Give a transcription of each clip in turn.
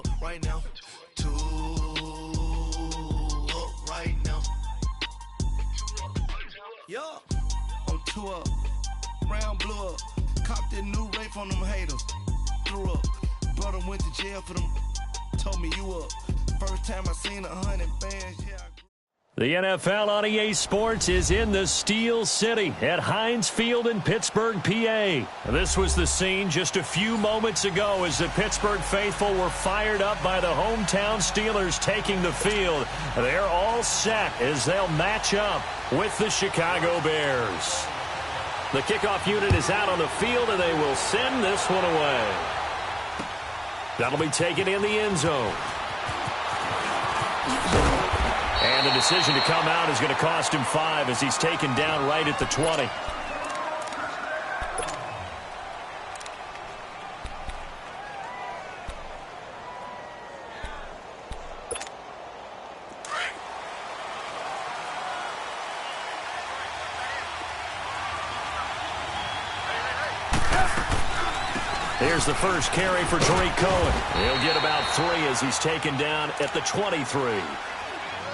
up right now. 2 up right now. Yeah, I'm 2 up. Round blew up. Copped that new rape on them haters. Threw up. Brother went to jail for them. Told me you up. First time I seen 100 bands, yeah. The NFL on EA Sports is in the Steel City at Heinz Field in Pittsburgh, PA. This was the scene just a few moments ago as the Pittsburgh faithful were fired up by the hometown Steelers taking the field. They're all set as they'll match up with the Chicago Bears. The kickoff unit is out on the field, and they will send this one away. That'll be taken in the end zone. And the decision to come out is going to cost him 5 as he's taken down right at the 20. Here's the first carry for Tariq Cohen. He'll get about 3 as he's taken down at the 23.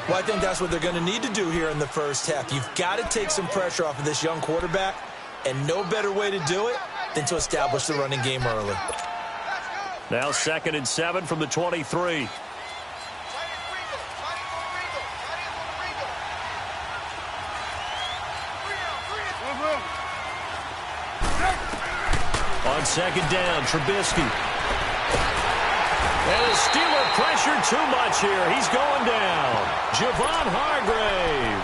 Well, I think that's what they're going to need to do here in the first half. You've got to take some pressure off of this young quarterback, and no better way to do it than to establish the running game early. Now 2nd and 7 from the 23. On 2nd down, Trubisky. And the Steeler pressure too much here. He's going down. Javon Hargrave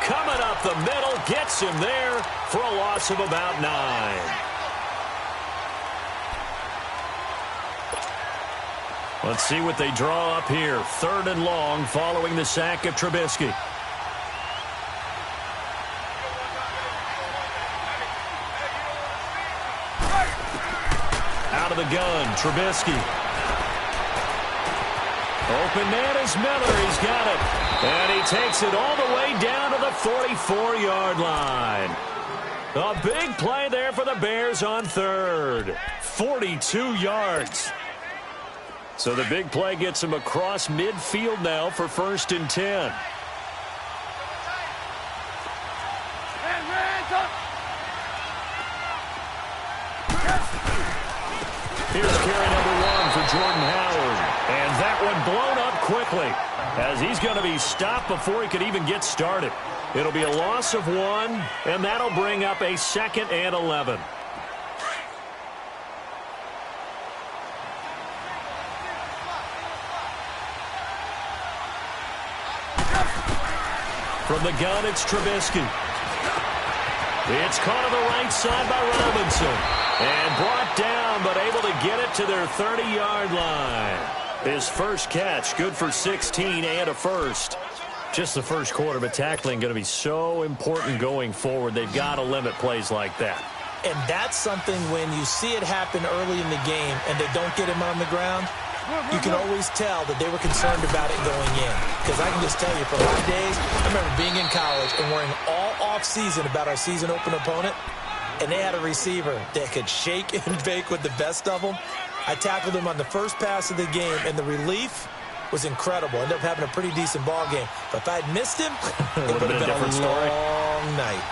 coming up the middle, gets him there for a loss of about 9. Let's see what they draw up here. 3rd and long following the sack of Trubisky. Out of the gun, Trubisky. Open man is Miller. He's got it. And he takes it all the way down to the 44-yard line. A big play there for the Bears on 3rd. 42 yards. So the big play gets him across midfield now for 1st and 10. Here's carry number 1 for Jordan Howard. And that one blown up quickly as he's going to be stopped before he could even get started. It'll be a loss of 1, and that'll bring up a 2nd and 11. From the gun, it's Trubisky. It's caught on the right side by Robinson. And brought down, but able to get it to their 30-yard line. His first catch, good for 16 and a first. Just the first quarter, but tackling going to be so important going forward. They've got to limit plays like that. And that's something when you see it happen early in the game and they don't get him on the ground, you can always tell that they were concerned about it going in. Because I can just tell you, from my days, I remember being in college and worrying all off-season about our season open opponent, and they had a receiver that could shake and bake with the best of them. I tackled him on the first pass of the game, and the relief was incredible. Ended up having a pretty decent ball game. But if I had missed him, it would have been a long night.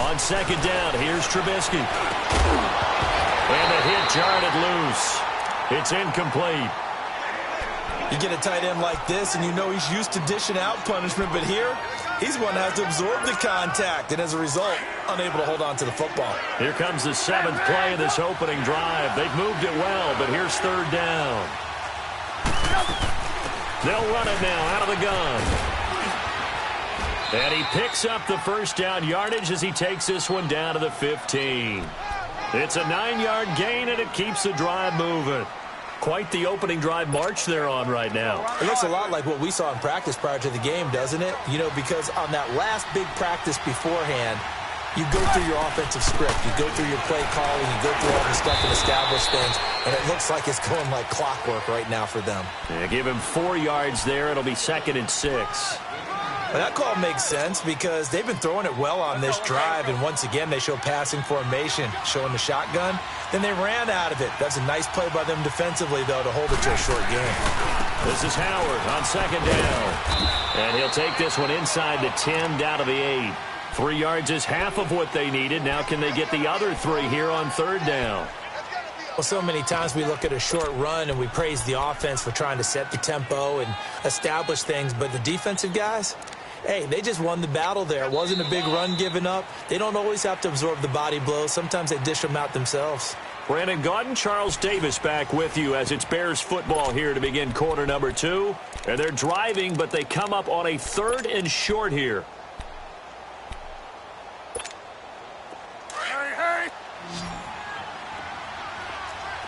On 2nd down, here's Trubisky. And the hit jarred it loose. It's incomplete. You get a tight end like this, and you know he's used to dishing out punishment, but here, he's one that has to absorb the contact, and as a result, unable to hold on to the football. Here comes the 7th play of this opening drive. They've moved it well, but here's 3rd down. They'll run it now out of the gun. And he picks up the first down yardage as he takes this one down to the 15. It's a 9-yard gain, and it keeps the drive moving. Quite the opening drive march they're on right now. It looks a lot like what we saw in practice prior to the game, doesn't it? You know, because on that last big practice beforehand, you go through your offensive script, you go through your play calling, you go through all the stuff and establish things, and it looks like it's going like clockwork right now for them. Yeah, give him 4 yards there. It'll be 2nd and 6. Well, that call makes sense because they've been throwing it well on this drive, and once again they show passing formation, showing the shotgun. Then they ran out of it. That's a nice play by them defensively, though, to hold it to a short game. This is Howard on second down. And he'll take this one inside the 10, down to the 8. 3 yards is half of what they needed. Now can they get the other 3 here on third down? Well, so many times we look at a short run and we praise the offense for trying to set the tempo and establish things, but the defensive guys, hey, they just won the battle there. It wasn't a big run given up. They don't always have to absorb the body blows. Sometimes they dish them out themselves. Brandon Gaudin, Charles Davis back with you as it's Bears football here to begin quarter number 2. And they're driving, but they come up on a 3rd and short here. Hurry!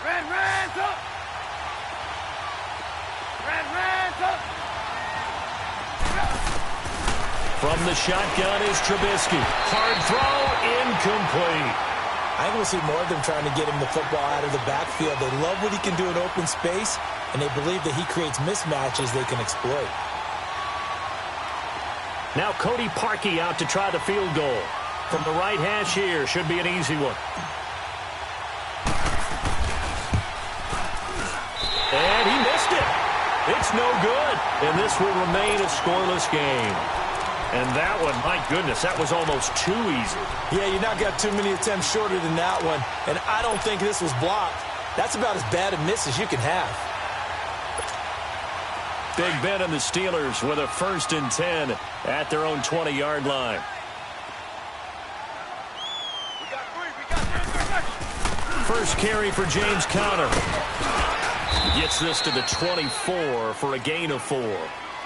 Red, up! Red, up! From the shotgun is Trubisky. Hard throw, incomplete. I think we'll see more of them trying to get him the football out of the backfield. They love what he can do in open space, and they believe that he creates mismatches they can exploit. Now Cody Parkey out to try the field goal. From the right hash here, should be an easy one. And he missed it. It's no good, and this will remain a scoreless game. And that one, my goodness, that was almost too easy. Yeah, you're not got too many attempts shorter than that one. And I don't think this was blocked. That's about as bad a miss as you can have. Big Ben and the Steelers with a 1st and 10 at their own 20-yard line. First carry for James Conner. Gets this to the 24 for a gain of 4.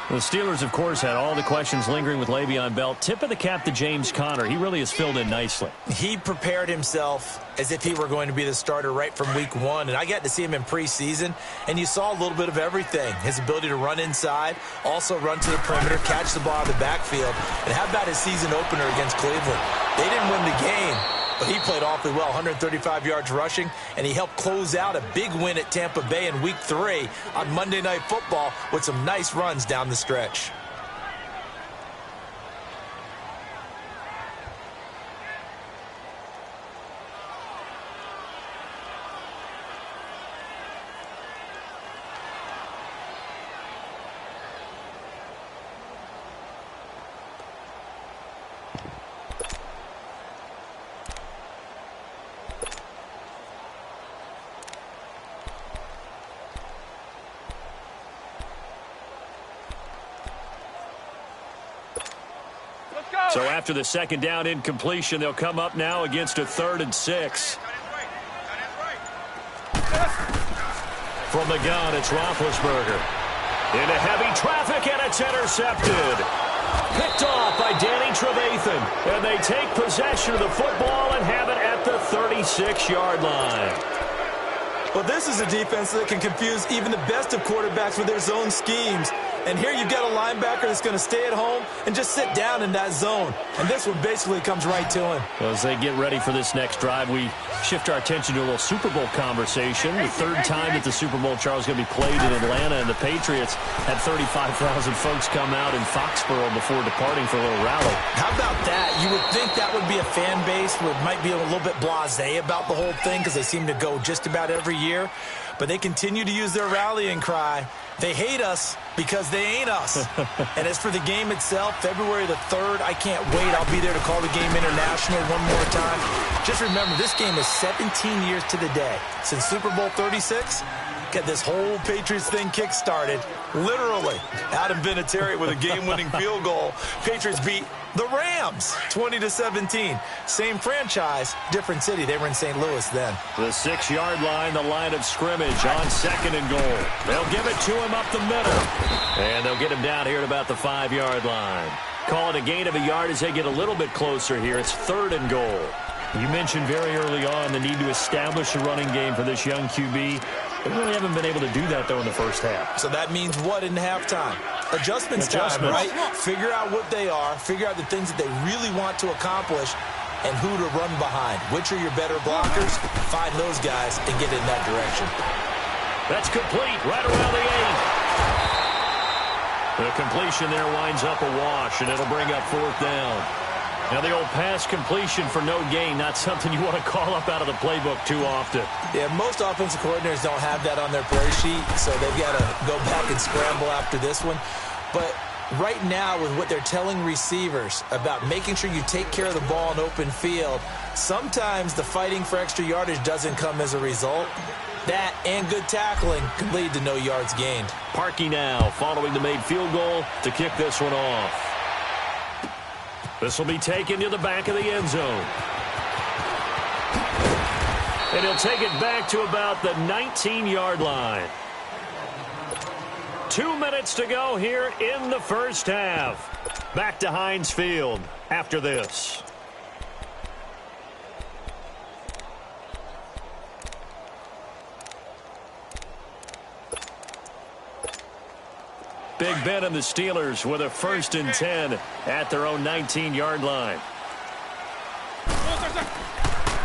The Steelers, of course, had all the questions lingering with Le'Veon Bell. Tip of the cap to James Conner. He really has filled in nicely. He prepared himself as if he were going to be the starter right from week 1. And I got to see him in preseason, and you saw a little bit of everything. His ability to run inside, also run to the perimeter, catch the ball out of the backfield. And how about his season opener against Cleveland? They didn't win the game, but he played awfully well, 135 yards rushing, and he helped close out a big win at Tampa Bay in Week 3 on Monday Night Football with some nice runs down the stretch. So after the second down incompletion, they'll come up now against a 3rd and 6. From the gun, it's Roethlisberger. Into heavy traffic, and it's intercepted. Picked off by Danny Trevathan. And they take possession of the football and have it at the 36-yard line. Well, this is a defense that can confuse even the best of quarterbacks with their zone schemes. And here you've got a linebacker that's going to stay at home and just sit down in that zone. And this one basically comes right to him. Well, as they get ready for this next drive, we shift our attention to a little Super Bowl conversation. The 3rd time that the Super Bowl, Charles, is going to be played in Atlanta, and the Patriots had 35,000 folks come out in Foxborough before departing for a little rally. How about that? You would think that would be a fan base who might be a little bit blasé about the whole thing because they seem to go just about every year. But they continue to use their rallying cry. They hate us because they ain't us. And as for the game itself, February the 3rd, I can't wait. I'll be there to call the game international one more time. Just remember, this game is 17 years to the day since Super Bowl 36. Get this whole Patriots thing kick-started, literally, Adam Vinatieri with a game-winning field goal. Patriots beat the Rams 20-17. Same franchise, different city. They were in St. Louis then. The 6-yard line, the line of scrimmage on 2nd and goal. They'll give it to him up the middle. And they'll get him down here at about the 5-yard line. Call it a gain of a yard as they get a little bit closer here. It's 3rd and goal. You mentioned very early on the need to establish a running game for this young QB. They really haven't been able to do that, though, in the first half. So that means what in halftime? Adjustments time, right? Figure out what they are, figure out the things that they really want to accomplish, and who to run behind. Which are your better blockers? Find those guys and get in that direction. That's complete right around the 8. The completion there winds up a wash, and it'll bring up 4th down. Now, the old pass completion for no gain, not something you want to call up out of the playbook too often. Yeah, most offensive coordinators don't have that on their play sheet, so they've got to go back and scramble after this one. But right now, with what they're telling receivers about making sure you take care of the ball in open field, sometimes the fighting for extra yardage doesn't come as a result. That and good tackling can lead to no yards gained. Parkey now following the made field goal to kick this one off. This will be taken to the back of the end zone. And he'll take it back to about the 19-yard line. 2 minutes to go here in the first half. Back to Heinz Field after this. Big Ben and the Steelers with a 1st and 10 at their own 19-yard line.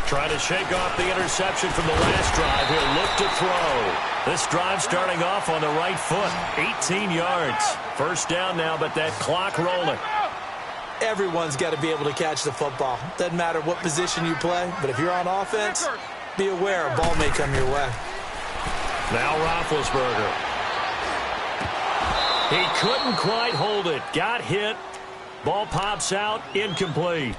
Trying to shake off the interception from the last drive. He'll look to throw. This drive starting off on the right foot. 18 yards. 1st down now, but that clock rolling. Everyone's got to be able to catch the football. Doesn't matter what position you play, but if you're on offense, be aware a ball may come your way. Now Roethlisberger. He couldn't quite hold it. Got hit. Ball pops out. Incomplete.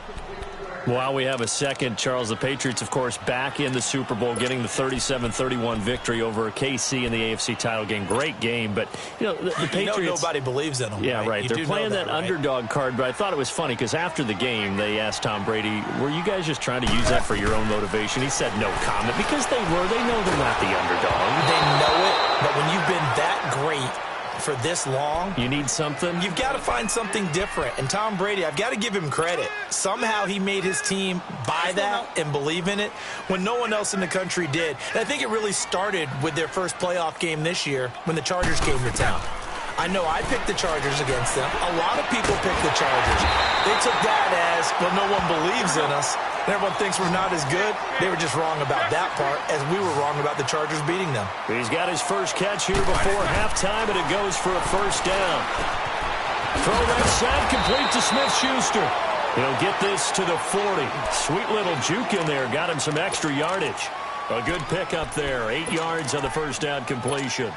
While we have a second, Charles, the Patriots, of course, back in the Super Bowl, getting the 37-31 victory over KC in the AFC title game. Great game, but, you know, the Patriots... You know nobody believes in them. Yeah, right. They're playing that underdog card, but I thought it was funny because after the game, they asked Tom Brady, were you guys just trying to use that for your own motivation? He said no comment because they were. They know they're not the underdog. They know it, but when you've been that great for this long, you need something. You've got to find something different. And Tom Brady, I've got to give him credit. Somehow he made his team buy that and believe in it when no one else in the country did. And I think it really started with their first playoff game this year when the Chargers came to town. I know I picked the Chargers against them. A lot of people picked the Chargers. They took that as, well, no one believes in us. And everyone thinks we're not as good. They were just wrong about that part, as we were wrong about the Chargers beating them. He's got his first catch here before halftime, and it goes for a 1st down. Throw that side, complete to Smith-Schuster. He'll get this to the 40. Sweet little juke in there. Got him some extra yardage. A good pickup there. 8 yards on the 1st down completion.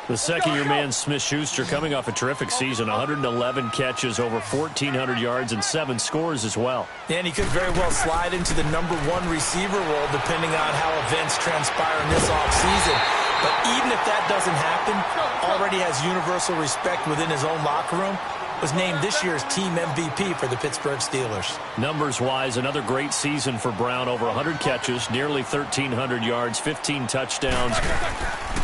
The second-year man, Smith-Schuster, coming off a terrific season. 111 catches, over 1,400 yards, and 7 scores as well. And he could very well slide into the #1 receiver role depending on how events transpire in this offseason. But even if that doesn't happen, already has universal respect within his own locker room. Was named this year's team MVP for the Pittsburgh Steelers. Numbers-wise, another great season for Brown. Over 100 catches, nearly 1,300 yards, 15 touchdowns.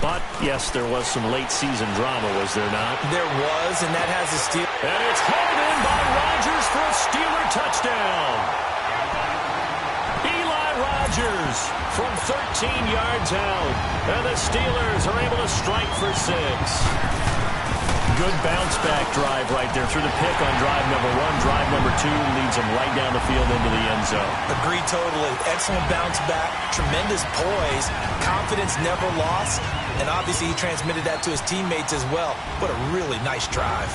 But, yes, there was some late-season drama, was there not? There was, and that has the Steelers. And it's hauled in by Rodgers for a Steeler touchdown. Eli Rodgers from 13 yards out. And the Steelers are able to strike for 6. Good bounce-back drive right there through the pick on drive number 1. Drive number 2 leads them right down the field into the end zone. Agree totally. Excellent bounce-back, tremendous poise, confidence never lost, and obviously he transmitted that to his teammates as well. What a really nice drive.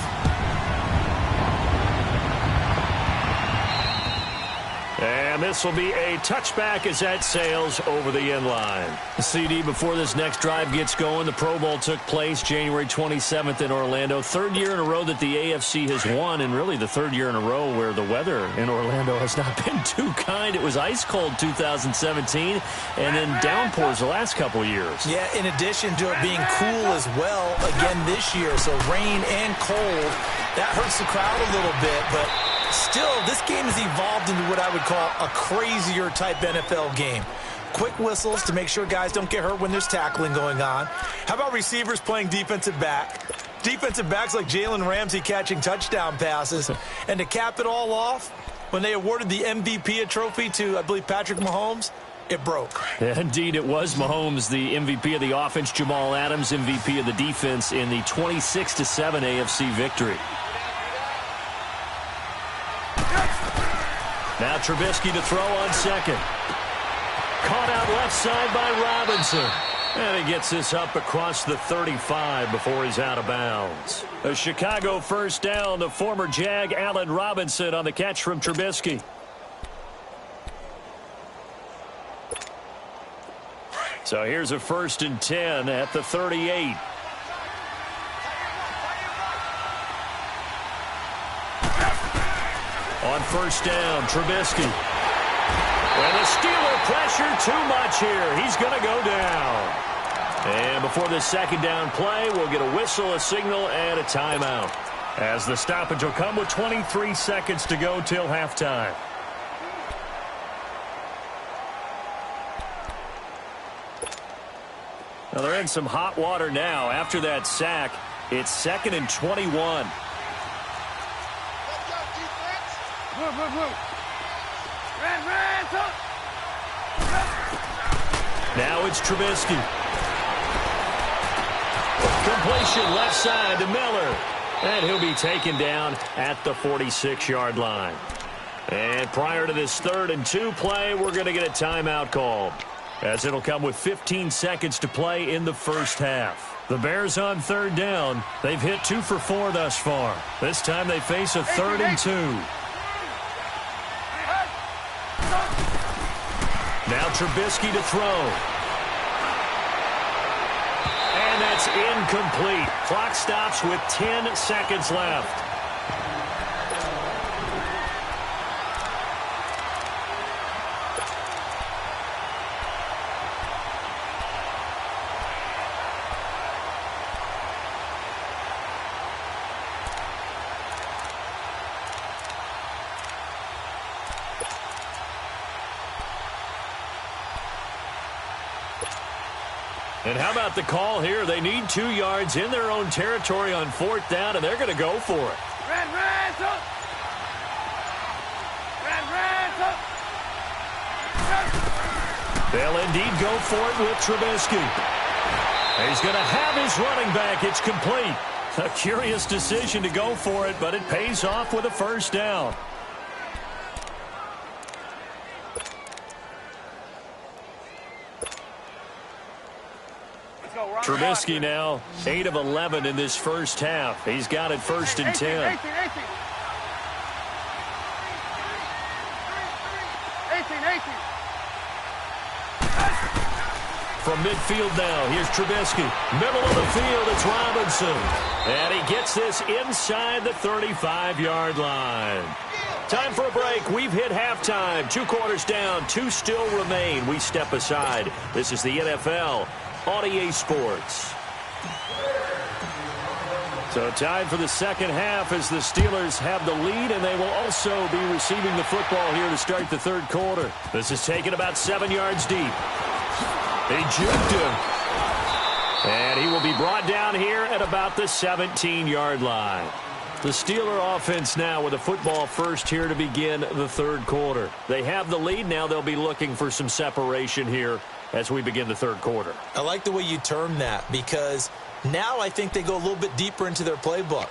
And this will be a touchback as that sails over the end line. CD, before this next drive gets going, the Pro Bowl took place January 27th in Orlando. 3rd year in a row that the AFC has won, and really the 3rd year in a row where the weather in Orlando has not been too kind. It was ice cold 2017, and then downpours the last couple of years. Yeah, in addition to it being cool as well again this year, so rain and cold, that hurts the crowd a little bit, but still, this game has evolved into what I would call a crazier type NFL game. Quick whistles to make sure guys don't get hurt when there's tackling going on. How about receivers playing defensive back? Defensive backs like Jalen Ramsey catching touchdown passes. And to cap it all off, when they awarded the MVP trophy to, I believe, Patrick Mahomes, it broke. Yeah, indeed, it was Mahomes, the MVP of the offense. Jamal Adams, MVP of the defense in the 26-7 AFC victory. Now Trubisky to throw on second. Caught out left side by Robinson. And he gets this up across the 35 before he's out of bounds. A Chicago first down to former Jag Allen Robinson on the catch from Trubisky. So here's a 1st and 10 at the 38. On 1st down, Trubisky. And the Steeler pressure too much here. He's going to go down. And before the 2nd down play, we'll get a whistle, a signal, and a timeout. As the stoppage will come with 23 seconds to go till halftime. Now they're in some hot water now. After that sack, it's 2nd and 21. Now it's Trubisky. Completion left side to Miller. And he'll be taken down at the 46-yard line. And prior to this 3rd and 2 play, we're going to get a timeout called, as it'll come with 15 seconds to play in the first half. The Bears on 3rd down. They've hit 2 for 4 thus far. This time they face a 3rd and 2. Now Trubisky to throw. And that's incomplete. Clock stops with 10 seconds left. And how about the call here? They need 2 yards in their own territory on 4th down, and they're going to go for it. Red up! Red up! They'll indeed go for it with Trubisky. He's going to have his running back. It's complete. A curious decision to go for it, but it pays off with a 1st down. Trubisky now 8 of 11 in this first half. He's got it 1st and 10. 18. From midfield now, here's Trubisky. Middle of the field, it's Robinson. And he gets this inside the 35-yard line. Time for a break. We've hit halftime. 2 quarters down, 2 still remain. We step aside. This is the NFL on EA Sports. So time for the second half as the Steelers have the lead, and they will also be receiving the football here to start the 3rd quarter. This is taken about 7 yards deep. They juked him. And he will be brought down here at about the 17-yard line. The Steeler offense now with a football first here to begin the 3rd quarter. They have the lead. Now they'll be looking for some separation here as we begin the 3rd quarter. I like the way you term that, because now I think they go a little bit deeper into their playbook.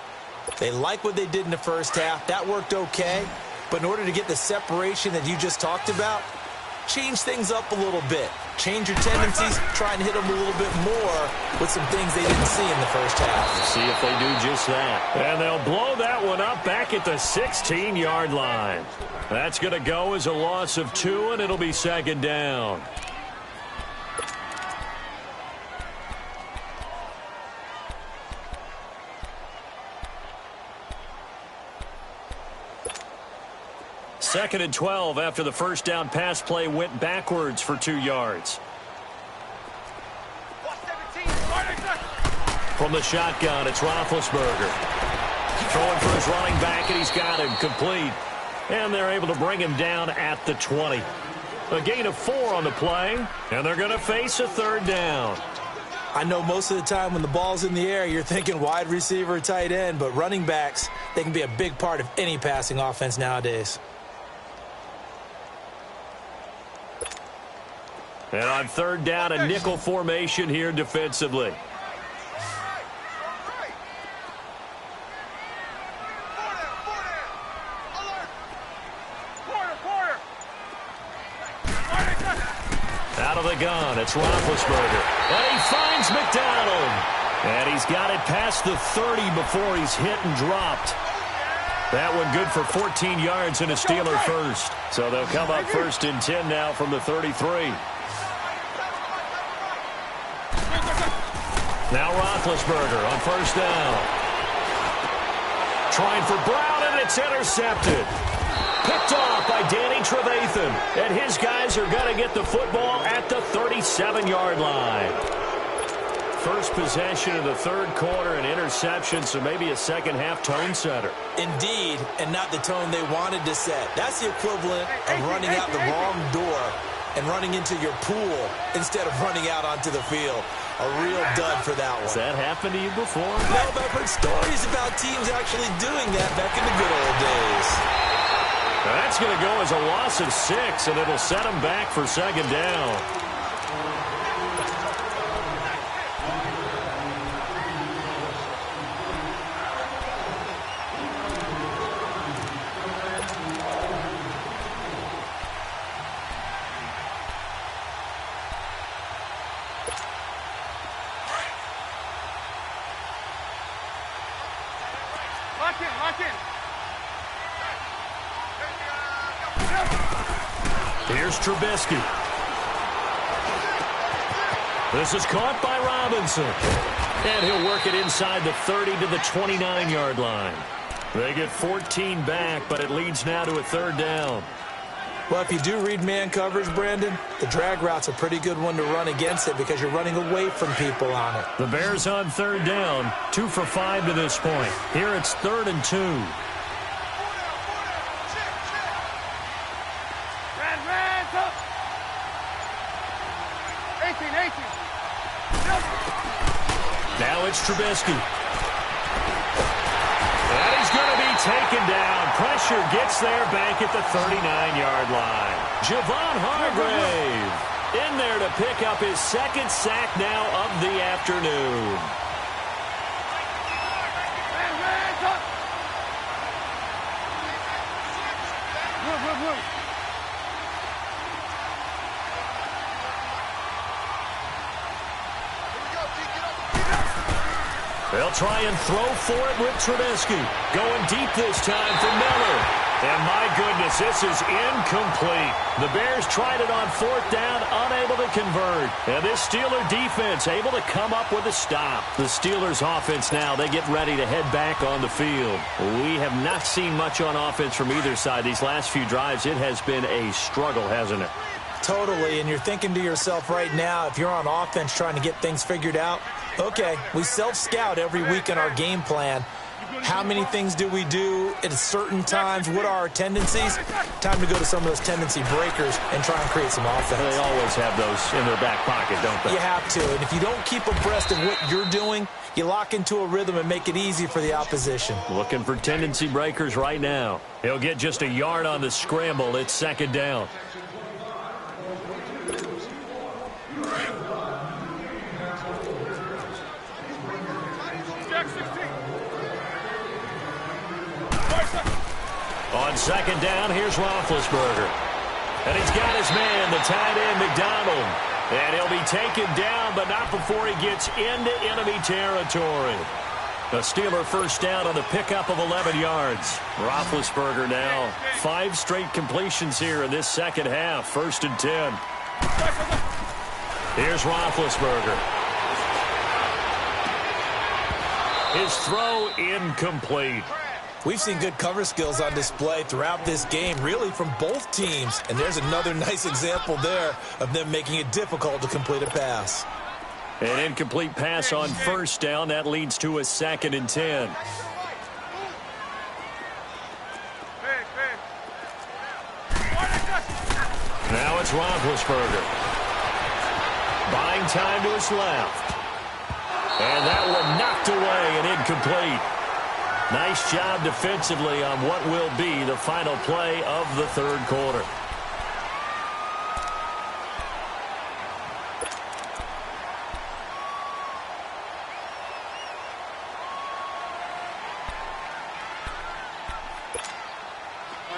They like what they did in the first half. That worked okay. But in order to get the separation that you just talked about, change things up a little bit. Change your tendencies, try and hit them a little bit more with some things they didn't see in the first half. See if they do just that. And they'll blow that one up back at the 16-yard line. That's going to go as a loss of 2, and it'll be 2nd down. Second and 12 after the first down pass play went backwards for 2 yards. From the shotgun, it's Roethlisberger. Throwing for his running back, and he's got him complete. And they're able to bring him down at the 20. A gain of 4 on the play, and they're going to face a 3rd down. I know most of the time when the ball's in the air, you're thinking wide receiver, tight end, but running backs, they can be a big part of any passing offense nowadays. And on 3rd down, a nickel formation here defensively. Out of the gun. It's Roethlisberger. And he finds McDonald. And he's got it past the 30 before he's hit and dropped. That one good for 14 yards and a Steeler first. So they'll come up 1st and 10 now from the 33. Now Roethlisberger on 1st down. Trying for Brown, and it's intercepted. Picked off by Danny Trevathan. And his guys are going to get the football at the 37-yard line. First possession of the 3rd quarter, an interception, so maybe a second-half tone setter. Indeed, and not the tone they wanted to set. That's the equivalent of running out the wrong door and running into your pool instead of running out onto the field. A real dud for that one. Has that happened to you before? No, but I've heard stories about teams actually doing that back in the good old days. Now that's going to go as a loss of 6, and it'll set them back for 2nd down. Here's Trubisky. This is caught by Robinson. And he'll work it inside the 30 to the 29-yard line. They get 14 back, but it leads now to a 3rd down. Well, if you do read man coverage, Brandon, the drag route's a pretty good one to run against it because you're running away from people on it. The Bears on 3rd down, 2 for 5 to this point. Here it's 3rd and 2. Now it's Trubisky. And he's going to be taken down. Pressure gets there back at the 39-yard line. Javon Hargrave in there to pick up his 2nd sack now of the afternoon. They'll try and throw for it with Trubisky. Going deep this time for Miller. And my goodness, this is incomplete. The Bears tried it on 4th down, unable to convert. And this Steeler defense able to come up with a stop. The Steelers offense now, they get ready to head back on the field. We have not seen much on offense from either side. These last few drives, it has been a struggle, hasn't it? Totally, and you're thinking to yourself right now, if you're on offense trying to get things figured out, okay, we self-scout every week in our game plan. How many things do we do at certain times? What are our tendencies? Time to go to some of those tendency breakers and try and create some offense. They always have those in their back pocket, don't they? You have to, and if you don't keep abreast of what you're doing, you lock into a rhythm and make it easy for the opposition. Looking for tendency breakers right now. He'll get just a yard on the scramble. It's 2nd down. On 2nd down, here's Roethlisberger. And he's got his man, the tight end, McDonald. And he'll be taken down, but not before he gets into enemy territory. A Steeler 1st down on the pickup of 11 yards. Roethlisberger now 5 straight completions here in this 2nd half. 1st and 10. Here's Roethlisberger. His throw incomplete. We've seen good cover skills on display throughout this game, really from both teams. And there's another nice example there of them making it difficult to complete a pass. An incomplete pass on 1st down. That leads to a 2nd and 10. Now it's Roethlisberger. Buying time to his left. And that one knocked away and incomplete. Nice job defensively on what will be the final play of the 3rd quarter.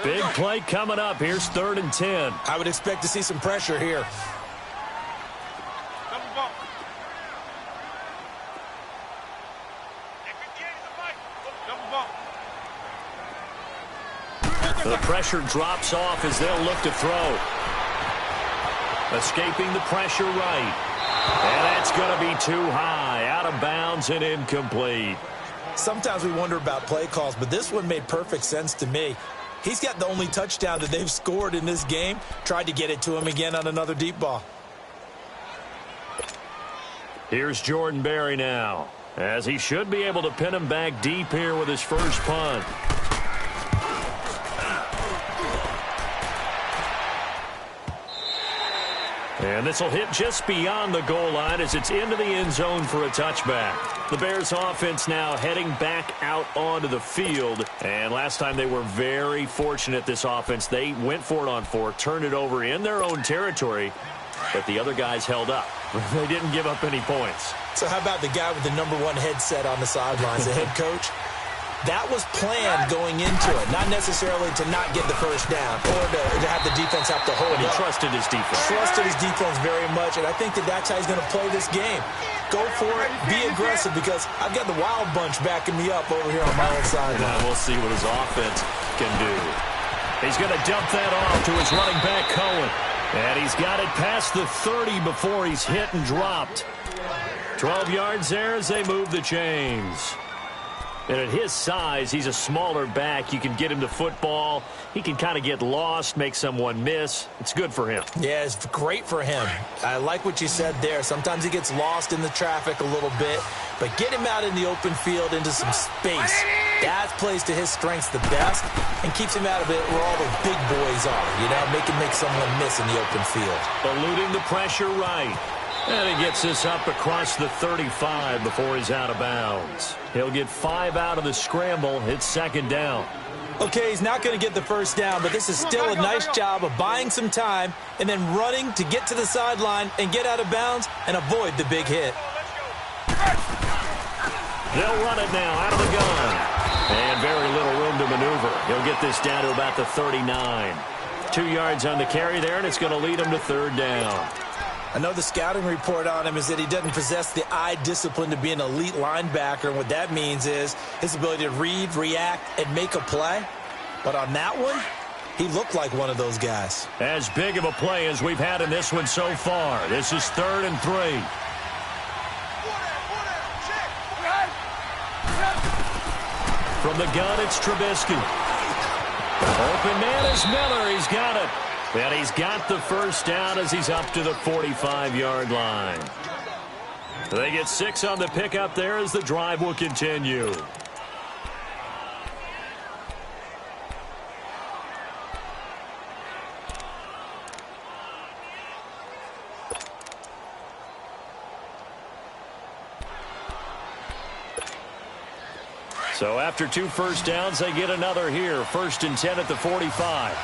Big play coming up. Here's 3rd and 10. I would expect to see some pressure here. The pressure drops off as they'll look to throw. Escaping the pressure right. And that's going to be too high. Out of bounds and incomplete. Sometimes we wonder about play calls, but this one made perfect sense to me. He's got the only touchdown that they've scored in this game. Tried to get it to him again on another deep ball. Here's Jordan Berry now, as he should be able to pin him back deep here with his first punt. And this will hit just beyond the goal line as it's into the end zone for a touchback. The Bears offense now heading back out onto the field. And last time they were very fortunate, this offense. They went for it on 4, turned it over in their own territory, but the other guys held up. They didn't give up any points. So how about the guy with the #1 headset on the sidelines, the head coach? That was planned going into it, not necessarily to not get the first down or to have the defense have to hold He up. trusted his defense. Trusted his defense very much, and I think that's how he's going to play this game. Go for it, be aggressive, because I've got the wild bunch backing me up over here on my own sideline. Now we'll see what his offense can do. He's going to dump that off to his running back, Cohen. And he's got it past the 30 before he's hit and dropped. 12 yards there as they move the chains. And at his size, he's a smaller back. You can get him to football. He can kind of get lost, make someone miss. It's good for him. Yeah, it's great for him. I like what you said there. Sometimes he gets lost in the traffic a little bit, but get him out in the open field into some space. That plays to his strengths the best and keeps him out of it where all the big boys are, you know, make someone miss in the open field. Eluding the pressure right. And he gets this up across the 35 before he's out of bounds. He'll get 5 out of the scramble. It's second down. Okay, he's not going to get the first down, but this is still a nice job of buying some time and then running to get to the sideline and get out of bounds and avoid the big hit. They'll run it now out of the gun. And very little room to maneuver. He'll get this down to about the 39. 2 yards on the carry there, and it's going to lead him to third down. I know the scouting report on him is that he doesn't possess the eye discipline to be an elite linebacker. And what that means is his ability to read, react, and make a play. But on that one, he looked like one of those guys. As big of a play as we've had in this one so far. This is 3rd and 3. From the gun, it's Trubisky. Open man is Miller. He's got it. And he's got the first down as he's up to the 45-yard line. They get 6 on the pickup there as the drive will continue. So after 2 first downs, they get another here. 1st and 10 at the 45.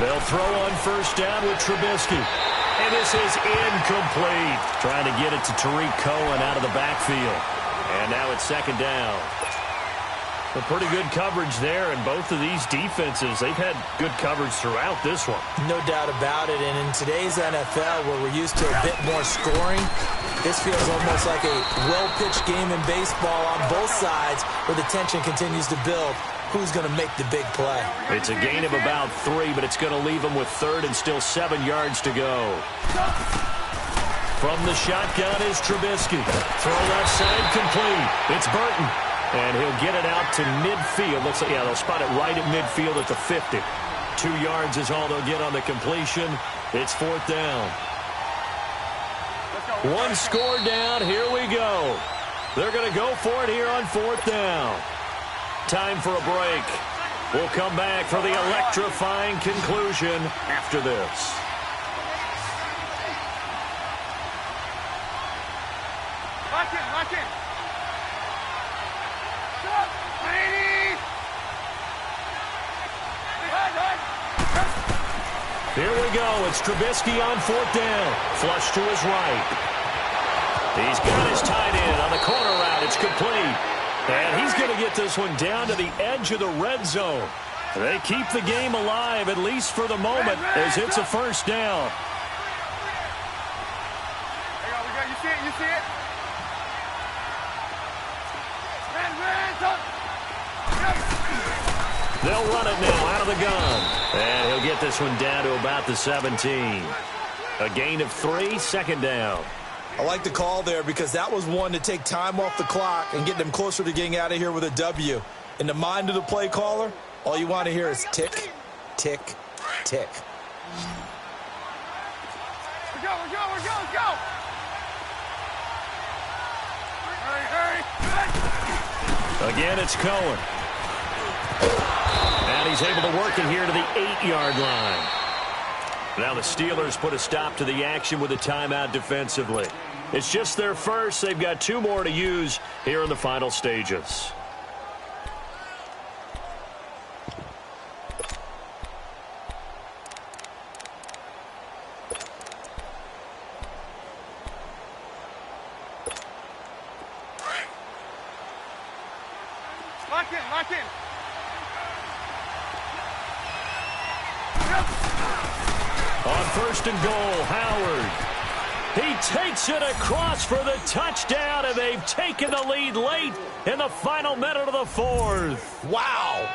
They'll throw on first down with Trubisky. And this is incomplete. Trying to get it to Tariq Cohen out of the backfield. And now it's second down. A pretty good coverage there, and both of these defenses, they've had good coverage throughout this one. No doubt about it, and in today's NFL, where we're used to a bit more scoring, this feels almost like a well-pitched game in baseball on both sides, where the tension continues to build. Who's going to make the big play? It's a gain of about 3, but it's going to leave them with 3rd and still 7 yards to go. From the shotgun is Trubisky. Throw left side complete. It's Burton. And he'll get it out to midfield. Looks like, yeah, they'll spot it right at midfield at the 50. 2 yards is all they'll get on the completion. It's 4th down. 1 score down. Here we go. They're going to go for it here on 4th down. Time for a break. We'll come back for the electrifying conclusion after this. Lock in, lock in. Here we go. It's Trubisky on 4th down. Flush to his right. He's got his tight end on the corner route. It's complete. And he's going to get this one down to the edge of the red zone. They keep the game alive, at least for the moment, as it's a first down. You see it? You see it? They'll run it now out of the gun. And he'll get this one down to about the 17. A gain of 3, second down. I like the call there because that was one to take time off the clock and get them closer to getting out of here with a W. In the mind of the play caller, all you want to hear is tick, tick, tick. We're go. Hurry. Again, it's Cohen. And he's able to work it here to the 8-yard line. Now the Steelers put a stop to the action with a timeout defensively. It's just their first. They've got 2 more to use here in the final stages. Lock in. On first and goal, Howard. He takes it across for the touchdown, and they've taken the lead late in the final minute of the 4th. Wow.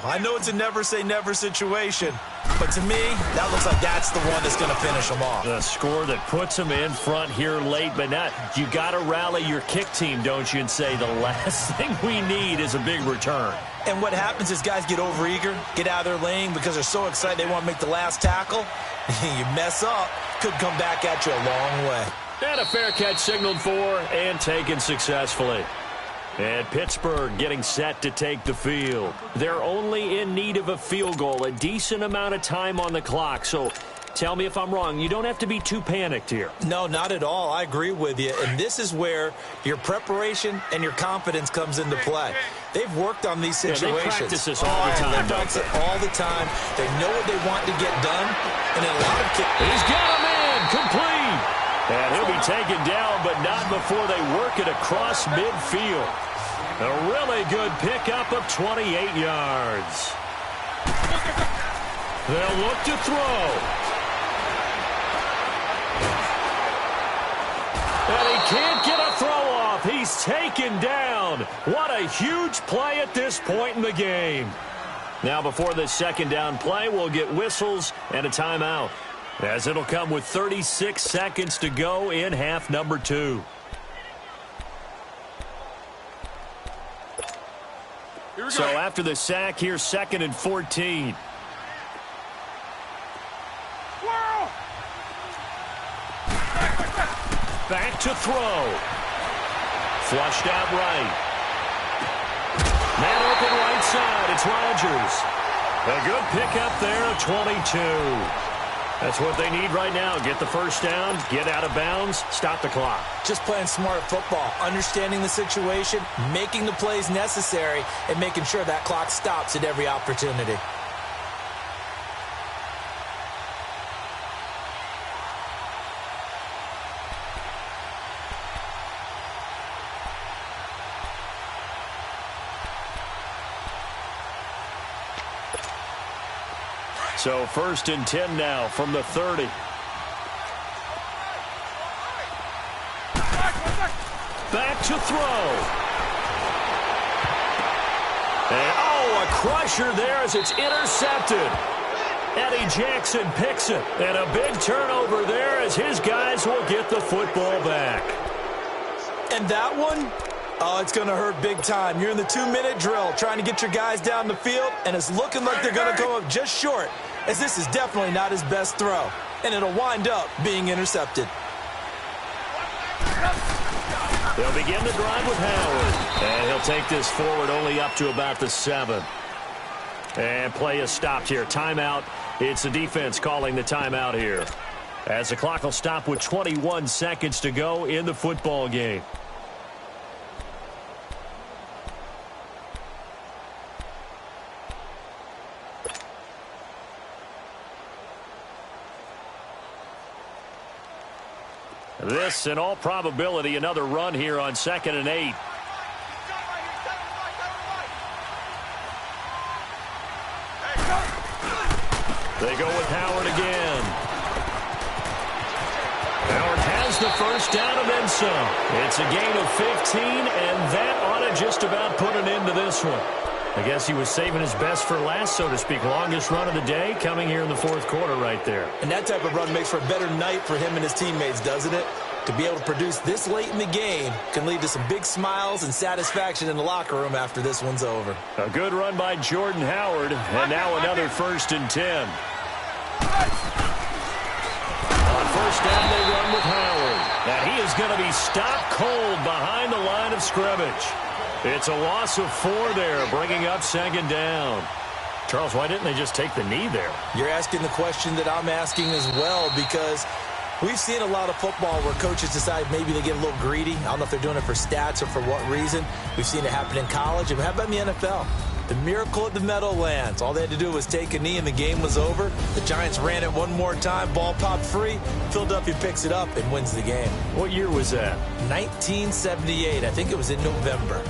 I know it's a never-say-never situation, but to me, that looks like that's the one that's going to finish them off. The score that puts them in front here late, but not. You got to rally your kick team, don't you, and say the last thing we need is a big return. And what happens is guys get overeager, get out of their lane because they're so excited they want to make the last tackle. You mess up, could come back at you a long way. And a fair catch signaled for and taken successfully. And Pittsburgh getting set to take the field. They're only in need of a field goal, a decent amount of time on the clock. So tell me if I'm wrong. You don't have to be too panicked here. No, not at all. I agree with you. And this is where your preparation and your confidence comes into play. They've worked on these situations. Yeah, they practice this all the time. They practice it all the time. They know what they want to get done. And in a lot of cases, he's got a man complete. And he'll be taken down, but not before they work it across midfield. A really good pickup of 28 yards. They'll look to throw. And he can't get a throw off. He's taken down. What a huge play at this point in the game. Now before this second down play, we'll get whistles and a timeout, as it'll come with 36 seconds to go in half number 2. So after the sack, here's 2nd and 14. Back to throw. Flushed out right. Man open right side. It's Rodgers. A good pickup there of 22. That's what they need right now. Get the first down, get out of bounds, stop the clock. Just playing smart football, understanding the situation, making the plays necessary, and making sure that clock stops at every opportunity. So 1st and 10 now from the 30. Back to throw. And, a crusher there as it's intercepted. Eddie Jackson picks it. And a big turnover there as his guys will get the football back. And that one, it's going to hurt big time. You're in the 2-minute drill trying to get your guys down the field, and it's looking like they're going to go up just short, as this is definitely not his best throw, and it'll wind up being intercepted. They'll begin the drive with Howard, and he'll take this forward only up to about the 7. And play is stopped here. Timeout. It's the defense calling the timeout here, as the clock will stop with 21 seconds to go in the football game. This, in all probability, another run here on 2nd and 8. They go with Howard again. Howard has the first down and then some. It's a gain of 15, and that ought to just about put an end to this one. I guess he was saving his best for last, so to speak. Longest run of the day coming here in the fourth quarter right there. And that type of run makes for a better night for him and his teammates, doesn't it? To be able to produce this late in the game can lead to some big smiles and satisfaction in the locker room after this one's over. A good run by Jordan Howard, and now another 1st and 10. On first down, they run with Howard. And he is going to be stopped cold behind the line of scrimmage. It's a loss of 4 there, bringing up 2nd down. Charles, why didn't they just take the knee there? You're asking the question that I'm asking as well, because we've seen a lot of football where coaches decide maybe they get a little greedy. I don't know if they're doing it for stats or for what reason. We've seen it happen in college. And how about in the NFL? The miracle of the Meadowlands. All they had to do was take a knee and the game was over. The Giants ran it one more time. Ball popped free. Philadelphia picks it up and wins the game. What year was that? 1978. I think it was in November.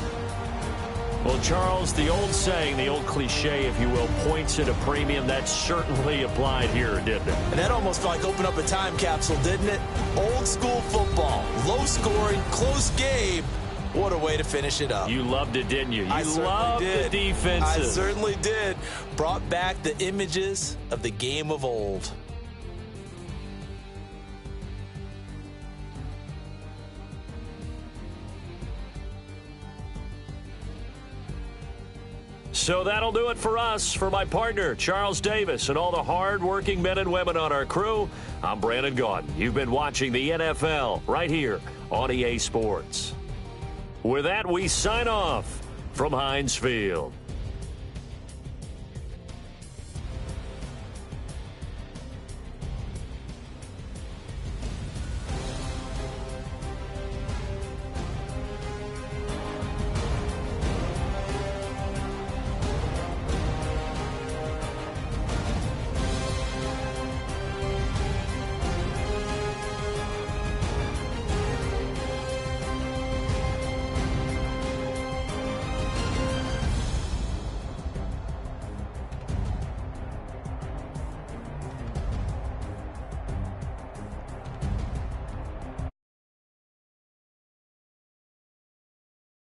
Well, Charles, the old saying, the old cliche, if you will, points at a premium, that certainly applied here, didn't it? And that almost felt like open up a time capsule, didn't it? Old school football. Low scoring, close game. What a way to finish it up. You loved it, didn't you? I loved the defenses. I certainly did. Brought back the images of the game of old. So that'll do it for us. For my partner, Charles Davis, and all the hard-working men and women on our crew, I'm Brandon Gaudin. You've been watching the NFL right here on EA Sports. With that, we sign off from Heinz Field.